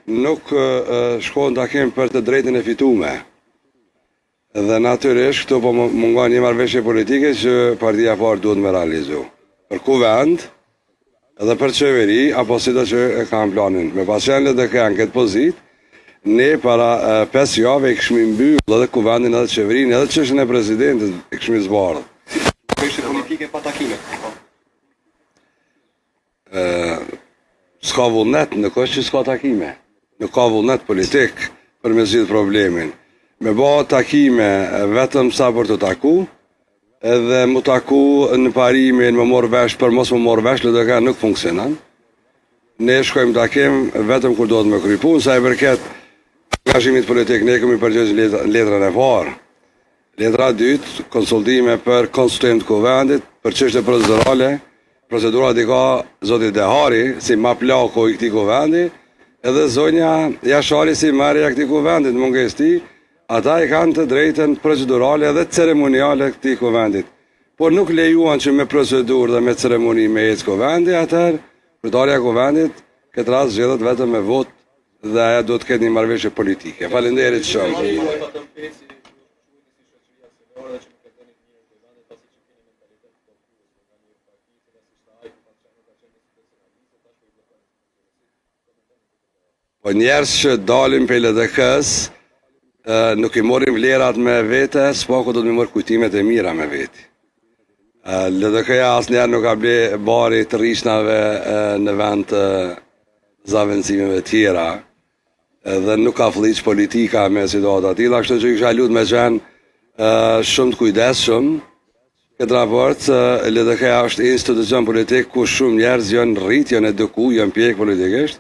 nuk shkon takim për të drejtën e fitume. Dhe natyrisht këtu po mungon një marrëveshje politike që partia e parë duhet me realizu. Për kuvend edhe për qeveri, apo si do që e kam planin. Me pasjen le të kanë këtë pozit, ne para 5 jave i këshmi mbyllë edhe kuvendin edhe qeverin, edhe çështën e presidentit i këshmi zbardhë. Kështë politike pa takime. S'ka vullnet, nuk është që s'ka takime. Nuk ka vullnet politik për me zgjidh problemin. Me ba takime vetëm sa për të taku, edhe mu taku në parimin me morë vesh për mos më morë vesh, LDK nuk funksionan. Ne shkojmë takim vetëm kur do të me kry punë, sa i përket angazhimit politik, ne kemi përgjegjë letrën e parë. Letra dytë, konsultime për konstituent kuvendit, për çështje procedurale. Procedura i ka zoti Dehari, si ma plako i këtij kuvendi, edhe zonja Jashari si marrja këtij kuvendit, munges ti, ata i kanë të drejtën procedurale dhe ceremoniale këtij kuvendit. Por nuk lejuan që me procedurë dhe me ceremoni me ecë kuvendi, atëherë kryetarja e kuvendit këtë rast zgjedhet vetëm me vot dhe ajo duhet të ketë një marrëveshje politike. Faleminderit shumë. Po njerës që dalim për LDK-s, nuk i morim vlerat me vete, s'paku do të më morë kujtimet e mira me veti. LDK-ja asë njerë nuk ka ble bari të rishnave në vend të zavendësimeve tjera, dhe nuk ka fliq politika me situata tila, kështu që i kësha lut me qenë shumë të kujdesshëm. Këtë raport, LDK-ja është institucion politik ku shumë njerëz janë rrit, janë eduku, janë pjek politikisht,